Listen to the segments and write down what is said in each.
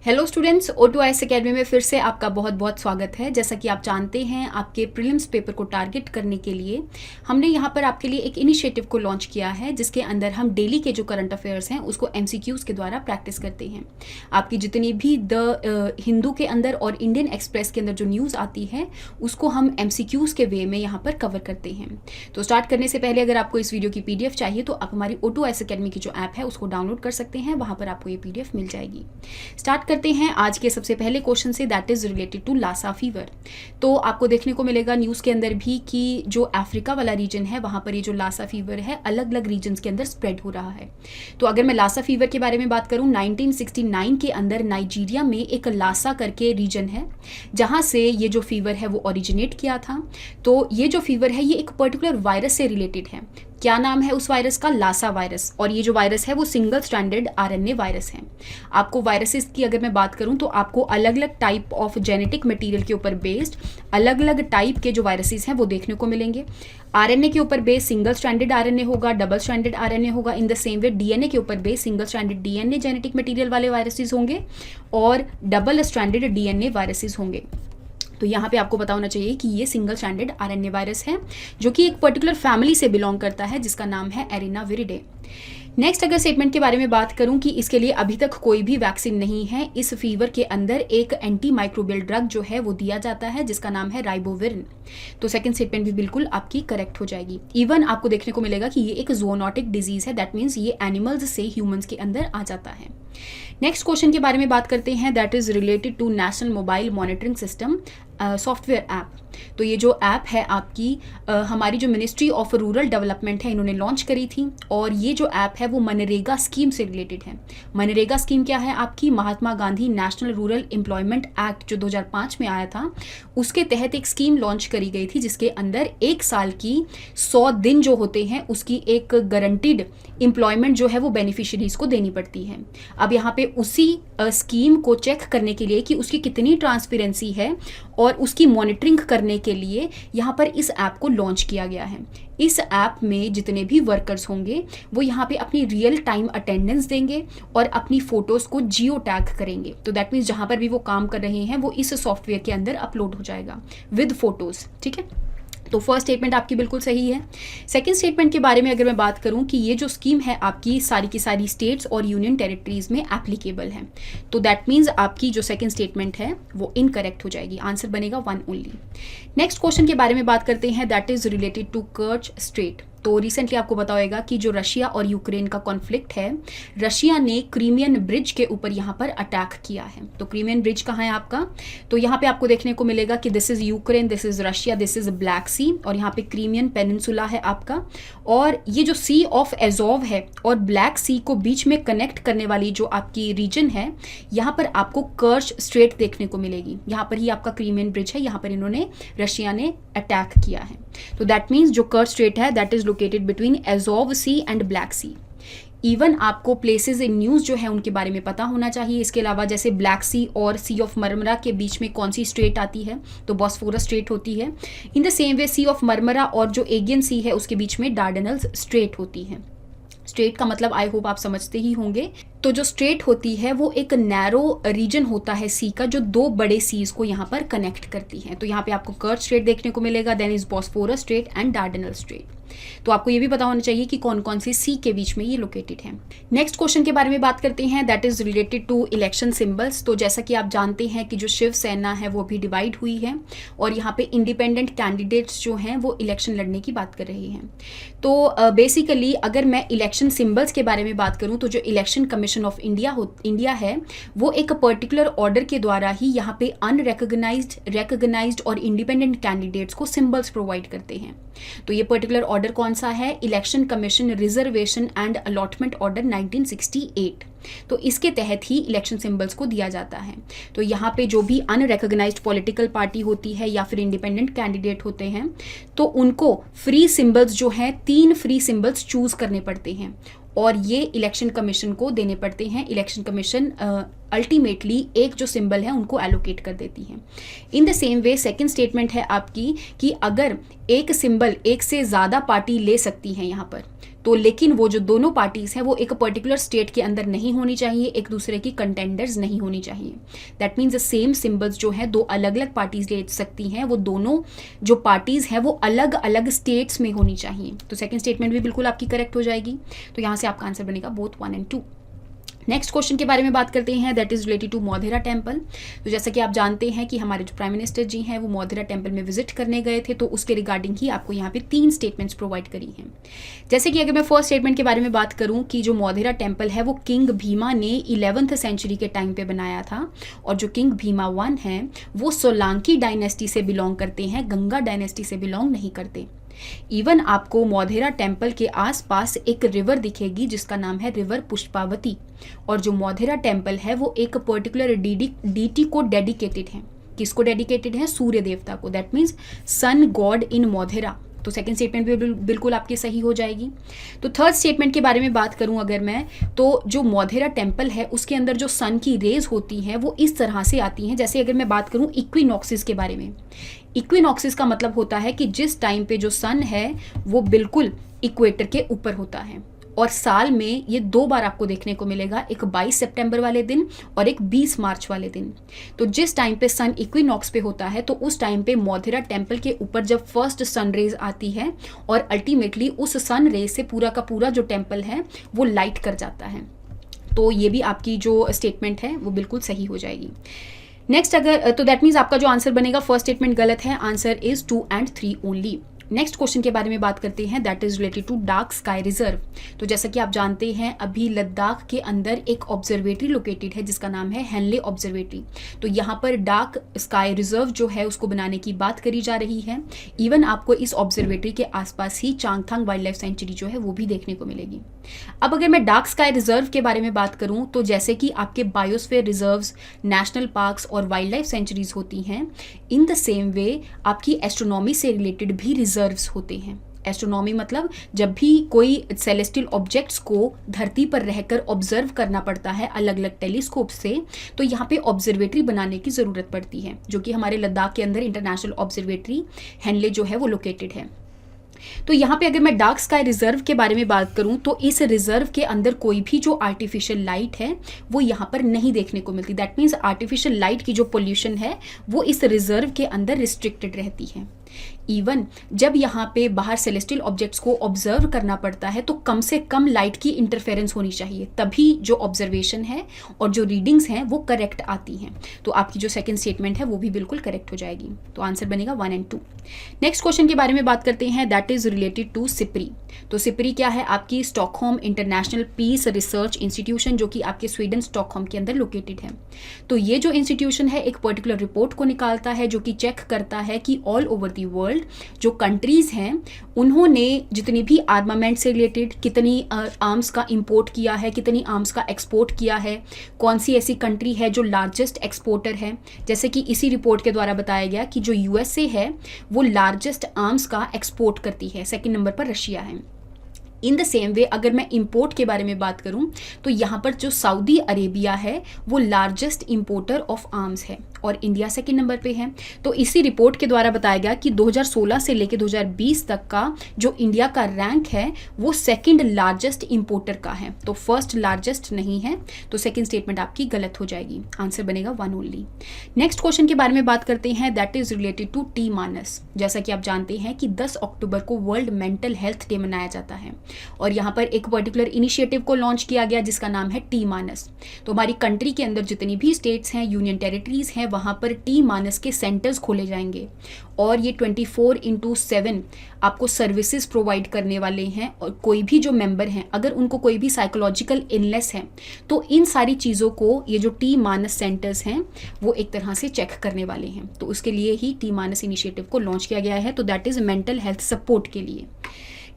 Hello students, O2IAS academy में फिर से आपका बहुत बहुत स्वागत है। जैसा कि आप जानते हैं, आपके प्रीलिम्स पेपर को टारगेट करने के लिए हमने यहाँ पर आपके लिए एक इनिशिएटिव को लॉन्च किया है, जिसके अंदर हम डेली के जो करंट अफेयर्स हैं उसको MCQs के द्वारा प्रैक्टिस करते हैं। आपकी जितनी भी द हिंदू के अंदर और इंडियन एक्सप्रेस के अंदर जो न्यूज़ आती है उसको हम MCQs के वे में यहाँ पर कवर करते हैं। तो स्टार्ट करने से पहले अगर आपको इस वीडियो की PDF चाहिए तो आप हमारी O2IAS अकेडमी की जो ऐप है उसको डाउनलोड कर सकते हैं, वहाँ पर आपको ये PDF मिल जाएगी। स्टार्ट करते हैं आज के सबसे पहले क्वेश्चन से, that is related to Lassa fever. तो आपको देखने को मिलेगा न्यूज़ के अंदर भी कि जो अफ्रीका वाला रीजन है वहाँ पर ये जो लासा फीवर है अलग अलग रीजन्स के अंदर स्प्रेड हो रहा है। तो अगर मैं लासा फीवर के बारे में बात करूँ, 1969 के अंदर नाइजीरिया में एक लासा करके रीजन है जहाँ से ये जो फीवर है वो ओरिजिनेट किया था। तो ये जो फीवर है ये एक पर्टिकुलर वायरस से रिलेटेड है। क्या नाम है उस वायरस का? लासा वायरस। और ये जो वायरस है वो सिंगल स्ट्रैंडेड RNA वायरस है। आपको वायरसेस की अगर मैं बात करूं तो आपको अलग अलग टाइप ऑफ जेनेटिक मटेरियल के ऊपर बेस्ड अलग अलग टाइप के जो वायरसेस हैं वो देखने को मिलेंगे। RNA के ऊपर बेस्ड सिंगल स्ट्रैंडेड RNA होगा, डबल स्ट्रैंडेड RNA होगा। इन द सेम वे DNA के ऊपर based single stranded DNA genetic material वाले वायरसेस होंगे और डबल स्ट्रैंडेड DNA वायरसेस होंगे। तो यहाँ पे आपको पता होना चाहिए कि ये सिंगल स्ट्रैंडेड RNA वायरस है जो कि एक पर्टिकुलर फैमिली से बिलोंग करता है जिसका नाम है एरिनाविरिडे। नेक्स्ट अगर स्टेटमेंट के बारे में बात करूं कि इसके लिए अभी तक कोई भी वैक्सीन नहीं है, इस फीवर के अंदर एक एंटी माइक्रोबियल ड्रग जो है वो दिया जाता है जिसका नाम है राइबोविरिन। तो सेकंड स्टेटमेंट भी बिल्कुल आपकी करेक्ट हो जाएगी। इवन आपको देखने को मिलेगा कि ये एक जोनोटिक डिजीज है, दैट मीन्स ये एनिमल्स से ह्यूमंस के अंदर आ जाता है। नेक्स्ट क्वेश्चन के बारे में बात करते हैं, that is related to national mobile monitoring system software app. तो ये जो ऐप है आपकी हमारी जो मिनिस्ट्री ऑफ रूरल डेवलपमेंट है इन्होंने लॉन्च करी थी और ये जो ऐप है वो मनरेगा स्कीम से रिलेटेड है। मनरेगा स्कीम क्या है? आपकी Mahatma Gandhi national rural employment act जो 2005 में आया था उसके तहत एक स्कीम लॉन्च करी गई थी जिसके अंदर एक साल की 100 दिन जो होते हैं उसकी एक गारंटीड एम्प्लॉयमेंट जो है वो बेनिफिशियरीज को देनी पड़ती है। अब यहाँ पे उसी स्कीम को चेक करने के लिए कि उसकी कितनी ट्रांसपेरेंसी है और उसकी मॉनिटरिंग करने के लिए यहाँ पर इस ऐप को लॉन्च किया गया है। इस ऐप में जितने भी वर्कर्स होंगे वो यहाँ पे अपनी रियल टाइम अटेंडेंस देंगे और अपनी फोटोज़ को जियो टैग करेंगे। तो दैट मीन्स जहाँ पर भी वो काम कर रहे हैं वो इस सॉफ्टवेयर के अंदर अपलोड हो जाएगा विद फोटोज़। ठीक है, तो फर्स्ट स्टेटमेंट आपकी बिल्कुल सही है। सेकंड स्टेटमेंट के बारे में अगर मैं बात करूं कि ये जो स्कीम है आपकी सारी की सारी स्टेट्स और यूनियन टेरिटरीज में एप्लीकेबल है, तो दैट मीन्स आपकी जो सेकंड स्टेटमेंट है वो इनकरेक्ट हो जाएगी। आंसर बनेगा 1 ओनली। नेक्स्ट क्वेश्चन के बारे में बात करते हैं, that is related to Kerch Strait. तो रिसेंटली आपको पता होगा कि जो रशिया और यूक्रेन का कॉन्फ्लिक्ट है, रशिया ने क्रीमियन ब्रिज के ऊपर यहाँ पर अटैक किया है। तो क्रीमियन ब्रिज कहाँ है आपका? तो यहाँ पे आपको देखने को मिलेगा कि this is Ukraine, this is Russia, this is Black Sea और यहाँ पे क्रीमियन पेनिनसुला है आपका। और ये जो सी ऑफ एजोव है और ब्लैक सी को बीच में कनेक्ट करने वाली जो आपकी रीजन है, यहाँ पर आपको कर्च स्ट्रेट देखने को मिलेगी। यहाँ पर ही आपका क्रीमियन ब्रिज है, यहाँ पर इन्होंने रशिया ने अटैक किया है। तो दैट मीन्स जो कर्च स्ट्रेट है that is located between Azov Sea and Black Sea. Even आपको प्लेसेस इन न्यूज़ जो है उनके बारे में पता होना चाहिए। इसके अलावा जैसे ब्लैक सी और सी ऑफ मरमरा के बीच में कौन सी स्ट्रेट आती है? तो बॉस्फोरस स्ट्रेट होती है। In the same way Sea of Marmara और जो एगियन सी है उसके बीच में डार्डेनल्स स्ट्रेट होती है। स्ट्रेट का मतलब आई होप आप समझते ही होंगे। तो जो स्ट्रेट होती है वो एक नैरो रीजन होता है सी का जो दो बड़े सीज को यहाँ पर कनेक्ट करती है। तो यहाँ पे आपको कर्च स्ट्रेट देखने को मिलेगा, then is Bosphorus Strait and Dardanelles Strait. तो आपको ये भी पता होना चाहिए कि कौन कौन से सी के बीच में ये लोकेटेड है। नेक्स्ट क्वेश्चन के बारे में बात करते हैं, that is related to election symbols. तो जैसा कि आप जानते हैं कि जो शिवसेना है वो भी डिवाइड हुई है और यहाँ पे इंडिपेंडेंट कैंडिडेट्स जो हैं वो इलेक्शन लड़ने की बात कर रहे हैं। तो बेसिकली अगर मैं इलेक्शन सिंबल्स के बारे में बात करूँ तो जो इलेक्शन कमीशन ऑफ इंडिया है वो एक पर्टिकुलर ऑर्डर के द्वारा ही यहाँ पे अनरिकॉग्नाइज्ड, रिकॉग्नाइज्ड और इंडिपेंडेंट कैंडिडेट्स को सिंबल्स प्रोवाइड करते हैं। तो ये पर्टिकुलर ऑर्डर कौन सा है? Election commission reservation and allotment order 1968। तो इसके तहत ही इलेक्शन सिंबल्स को दिया जाता है। तो यहाँ पे जो भी अनरिकॉग्नाइज्ड पॉलिटिकल पार्टी होती है या फिर इंडिपेंडेंट कैंडिडेट होते हैं तो उनको फ्री सिंबल्स जो हैं 3 फ्री सिंबल्स चूज करने पड़ते हैं और ये इलेक्शन कमीशन को देने पड़ते हैं। इलेक्शन कमीशन अल्टीमेटली एक जो सिंबल है उनको एलोकेट कर देती है। In the same way second statement है आपकी कि अगर एक सिंबल एक से ज़्यादा पार्टी ले सकती है यहाँ पर, तो लेकिन वो जो दोनों पार्टीज़ हैं वो एक पर्टिकुलर स्टेट के अंदर नहीं होनी चाहिए, एक दूसरे की कंटेंडर्स नहीं होनी चाहिए। That means the same symbols जो है दो अलग अलग पार्टीज़ ले सकती हैं, वो दोनों जो पार्टीज़ हैं वो अलग अलग स्टेट्स में होनी चाहिए। तो सेकेंड स्टेटमेंट भी बिल्कुल आपकी करेक्ट हो जाएगी। तो यहाँ से आपका आंसर बनेगा बोथ 1 and 2। नेक्स्ट क्वेश्चन के बारे में बात करते हैं, that is related to Modhera temple. तो जैसा कि आप जानते हैं कि हमारे जो प्राइम मिनिस्टर जी हैं वो मोधेरा टेम्पल में विजिट करने गए थे, तो उसके रिगार्डिंग ही आपको यहाँ पे 3 स्टेटमेंट्स प्रोवाइड करी हैं। जैसे कि अगर मैं फर्स्ट स्टेटमेंट के बारे में बात करूँ कि जो मोधेरा टेम्पल है वो किंग भीमा ने 11th सेंचुरी के टाइम पे बनाया था, और जो किंग भीमा 1 हैं वो सोलांकी डायनेस्टी से बिलोंग करते हैं, गंगा डायनेस्टी से बिलोंग नहीं करते। इवन आपको मोधेरा टेम्पल के आसपास एक रिवर दिखेगी जिसका नाम है रिवर पुष्पावती, और जो मोधेरा टेम्पल है वो एक पर्टिकुलर डीटी को डेडिकेटेड है। किसको डेडिकेटेड है? सूर्य देवता को, दैट मीन्स सन गॉड इन मोधेरा। तो सेकंड स्टेटमेंट भी बिल्कुल आपकी सही हो जाएगी। तो थर्ड स्टेटमेंट के बारे में बात करूं अगर मैं, तो जो मोधेरा टेम्पल है उसके अंदर जो सन की रेज होती हैं वो इस तरह से आती हैं, जैसे अगर मैं बात करूं इक्विनॉक्सिस के बारे में। इक्विनॉक्सिस का मतलब होता है कि जिस टाइम पे जो सन है वो बिल्कुल इक्वेटर के ऊपर होता है, और साल में ये 2 बार आपको देखने को मिलेगा, एक 22 सितंबर वाले दिन और एक 20 मार्च वाले दिन। तो जिस टाइम पे सन इक्विनॉक्स पे होता है तो उस टाइम पे मोधेरा टेम्पल के ऊपर जब फर्स्ट सन रेज आती है और अल्टीमेटली उस सन रेज से पूरा का पूरा जो टेम्पल है वो लाइट कर जाता है। तो ये भी आपकी जो स्टेटमेंट है वो बिल्कुल सही हो जाएगी। नेक्स्ट अगर तो दैट मीन्स आपका जो आंसर बनेगा फर्स्ट स्टेटमेंट गलत है, answer is 2 and 3 only. Next question के बारे में बात करते हैं, that is related to dark sky reserve. तो जैसा कि आप जानते हैं अभी लद्दाख के अंदर एक ऑब्जर्वेटरी लोकेटेड है जिसका नाम है हेनले ऑब्जर्वेटरी। तो यहाँ पर डार्क स्काई रिजर्व जो है उसको बनाने की बात करी जा रही है। इवन आपको इस ऑब्जर्वेटरी के आसपास ही चांगथांग वाइल्ड लाइफ सेंचुरी जो है वो भी देखने को मिलेगी। अब अगर मैं डार्क स्काई रिजर्व के बारे में बात करूं तो जैसे कि आपके बायोस्फीयर रिजर्व्स, नेशनल पार्क्स और वाइल्ड लाइफ सेंचुरीज होती हैं, इन द सेम वे आपकी एस्ट्रोनॉमी से रिलेटेड भी रिजर्व्स होते हैं। एस्ट्रोनॉमी मतलब जब भी कोई सेलेस्टियल ऑब्जेक्ट्स को धरती पर रहकर ऑब्जर्व करना पड़ता है अलग अलग टेलीस्कोप से, तो यहाँ पे ऑब्जर्वेटरी बनाने की ज़रूरत पड़ती है, जो कि हमारे लद्दाख के अंदर इंटरनेशनल ऑब्जर्वेटरी हेनले जो है वो लोकेटेड है। तो यहाँ पे अगर मैं डार्क स्काई रिजर्व के बारे में बात करूँ तो इस रिजर्व के अंदर कोई भी जो आर्टिफिशियल लाइट है वो यहाँ पर नहीं देखने को मिलती। दैट मीन्स आर्टिफिशियल लाइट की जो पोल्यूशन है वो इस रिजर्व के अंदर रिस्ट्रिक्टेड रहती है। इवन जब यहाँ पे बाहर सेलेस्टियल ऑब्जेक्ट्स को ऑब्जर्व करना पड़ता है तो कम से कम लाइट की इंटरफेरेंस होनी चाहिए, तभी जो ऑब्जर्वेशन है और जो रीडिंग्स हैं वो करेक्ट आती हैं। तो आपकी जो सेकंड स्टेटमेंट है वो भी बिल्कुल करेक्ट हो जाएगी। तो आंसर बनेगा 1 and 2। नेक्स्ट क्वेश्चन के बारे में बात करते हैं, that is related to SIPRI. तो सिप्री क्या है? आपकी Stockholm International Peace Research Institution, जो कि आपके स्वीडन स्टॉकहोम के अंदर लोकेटेड है। तो ये जो इंस्टीट्यूशन है एक पर्टिकुलर रिपोर्ट को निकालता है जो कि चेक करता है कि ऑल ओवर दी वर्ल्ड जो कंट्रीज हैं उन्होंने जितनी भी आर्मामेंट से रिलेटेड कितनी आर्म्स का इंपोर्ट किया है, कितनी आर्म्स का एक्सपोर्ट किया है, कौन सी ऐसी कंट्री है जो लार्जेस्ट एक्सपोर्टर है। जैसे कि इसी रिपोर्ट के द्वारा बताया गया कि जो यूएसए है वो लार्जेस्ट आर्म्स का एक्सपोर्ट करती है, सेकंड नंबर पर रशिया है। इन द सेम वे अगर मैं इंपोर्ट के बारे में बात करूं तो यहाँ पर जो सऊदी अरेबिया है वो लार्जेस्ट इंपोर्टर ऑफ आर्म्स है और इंडिया सेकंड नंबर पे है। तो इसी रिपोर्ट के द्वारा बताया गया कि 2016 से लेकर 2020 तक का जो इंडिया का रैंक है वो सेकंड लार्जेस्ट इंपोर्टर का है, तो फर्स्ट लार्जेस्ट नहीं है। तो सेकंड स्टेटमेंट आपकी गलत हो जाएगी, आंसर बनेगा 1 ओनली। नेक्स्ट क्वेश्चन के बारे में बात करते हैं, that is related to T Manas. जैसा कि आप जानते हैं कि 10 अक्टूबर को वर्ल्ड मेंटल हेल्थ डे मनाया जाता है और यहाँ पर एक पर्टिकुलर इनिशिएटिव को लॉन्च किया गया जिसका नाम है टी मानस। तो हमारी कंट्री के अंदर जितनी भी स्टेट्स हैं, यूनियन टेरिटरीज हैं, वहाँ पर टी मानस के सेंटर्स खोले जाएंगे और ये 24/7 आपको सर्विसेज प्रोवाइड करने वाले हैं। और कोई भी जो मेंबर हैं अगर उनको कोई भी साइकोलॉजिकल इलनेस है तो इन सारी चीज़ों को ये जो टी मानस सेंटर्स हैं वो एक तरह से चेक करने वाले हैं। तो उसके लिए ही टी मानस इनिशिएटिव को लॉन्च किया गया है। तो that is mental health support के लिए।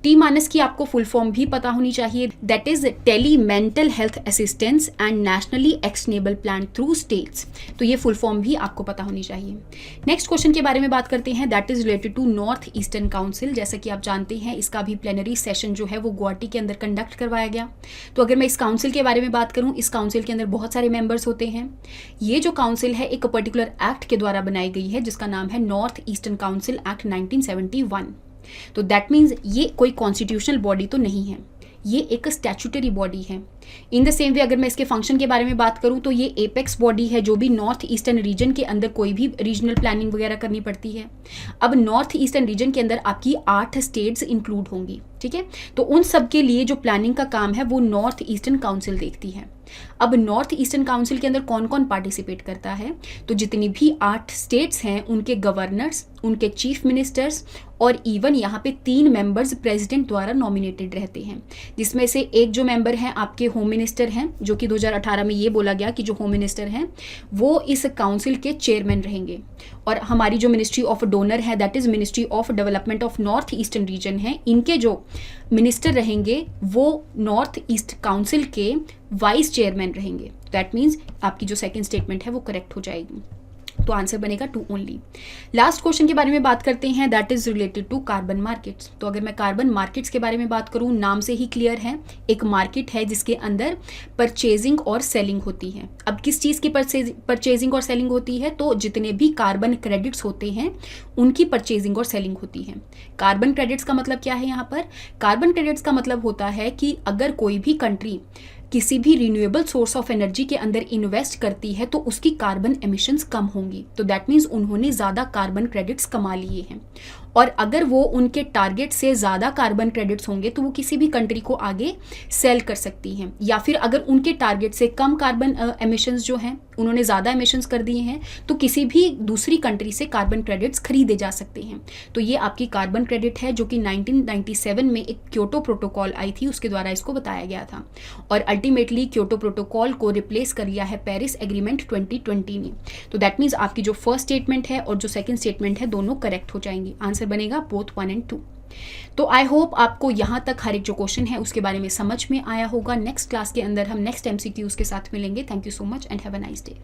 टी मानस की आपको फुल फॉर्म भी पता होनी चाहिए, that is tele mental health assistance and nationally actionable plan through states. तो ये फुल फॉर्म भी आपको पता होनी चाहिए। नेक्स्ट क्वेश्चन के बारे में बात करते हैं, that is related to North Eastern Council. जैसा कि आप जानते हैं इसका भी प्लेनरी सेशन जो है वो गुवाहाटी के अंदर कंडक्ट करवाया गया। तो अगर मैं इस काउंसिल के बारे में बात करूँ, इस काउंसिल के अंदर बहुत सारे मेंबर्स होते हैं। ये जो काउंसिल है एक पर्टिकुलर एक्ट के द्वारा बनाई गई है जिसका नाम है नॉर्थ ईस्टर्न काउंसिल एक्ट 1971। तो दैट मीन्स ये कोई कॉन्स्टिट्यूशनल बॉडी तो नहीं है। ये एक स्टैट्यूटरी बॉडी है। इन द सेम वे अगर मैं इसके फंक्शन के बारे में बात करूं तो ये एपेक्स बॉडी है, जो भी नॉर्थ ईस्टर्न रीजन के अंदर कोई भी रीजनल प्लानिंग वगैरह करनी पड़ती है। अब नॉर्थ ईस्टर्न रीजन के अंदर आपकी 8 स्टेट्स इंक्लूड होंगी, ठीक है। तो उन सब के लिए जो प्लानिंग का काम है वो नॉर्थ ईस्टर्न काउंसिल देखती है। अब नॉर्थ ईस्टर्न काउंसिल के अंदर कौन कौन पार्टिसिपेट करता है, तो जितनी भी 8 स्टेट्स हैं उनके गवर्नर्स, उनके चीफ मिनिस्टर्स और इवन यहाँ पे 3 मेंबर्स प्रेसिडेंट द्वारा नॉमिनेटेड रहते हैं, जिसमें से एक जो मेंबर हैं आपके होम मिनिस्टर हैं, जो कि 2018 में ये बोला गया कि जो होम मिनिस्टर हैं वो इस काउंसिल के चेयरमैन रहेंगे। और हमारी जो मिनिस्ट्री ऑफ डोनर है that is ministry of development of north eastern region है, इनके जो मिनिस्टर रहेंगे वो नॉर्थ ईस्ट काउंसिल के वाइस चेयरमैन रहेंगे। दैट मीन्स आपकी जो सेकंड स्टेटमेंट है वो करेक्ट हो जाएगी। तो आंसर बनेगा 2 ओनली। लास्ट क्वेश्चन के बारे में बात करते हैं, that is related to carbon markets. तो अगर मैं कार्बन मार्केट्स के बारे में बात करूं, नाम से ही क्लियर है, एक मार्केट है जिसके अंदर परचेजिंग और सेलिंग होती है। अब किस चीज़ की परचेजिंग और सेलिंग होती है, तो जितने भी कार्बन क्रेडिट्स होते हैं उनकी परचेजिंग और सेलिंग होती है। कार्बन क्रेडिट्स का मतलब क्या है यहाँ पर? कार्बन क्रेडिट्स का मतलब होता है कि अगर कोई भी कंट्री किसी भी रिन्यूएबल सोर्स ऑफ एनर्जी के अंदर इन्वेस्ट करती है तो उसकी कार्बन एमिशंस कम होंगी। तो दैट मीन्स उन्होंने ज़्यादा कार्बन क्रेडिट्स कमा लिए हैं, और अगर वो उनके टारगेट से ज़्यादा कार्बन क्रेडिट्स होंगे तो वो किसी भी कंट्री को आगे सेल कर सकती हैं, या फिर अगर उनके टारगेट से कम कार्बन एमिशंस जो हैं उन्होंने ज़्यादा एमिशंस कर दिए हैं तो किसी भी दूसरी कंट्री से कार्बन क्रेडिट्स खरीदे जा सकते हैं। तो ये आपकी कार्बन क्रेडिट है, जो कि 1997 में एक क्योटो प्रोटोकॉल आई थी, उसके द्वारा इसको बताया गया था, और अल्टीमेटली क्योटो प्रोटोकॉल को रिप्लेस कर लिया है पेरिस एग्रीमेंट 2020 ने। तो दैट मीन्स आपकी जो फर्स्ट स्टेटमेंट है और जो सेकंड स्टेटमेंट है दोनों करेक्ट हो जाएंगी। आंसर बनेगा बोथ 1 और 2। तो आई होप आपको यहाँ तक हर एक जो क्वेश्चन है उसके बारे में समझ में आया होगा। नेक्स्ट क्लास के अंदर हम नेक्स्ट MCQs के साथ मिलेंगे। Thank you so much and have a nice day.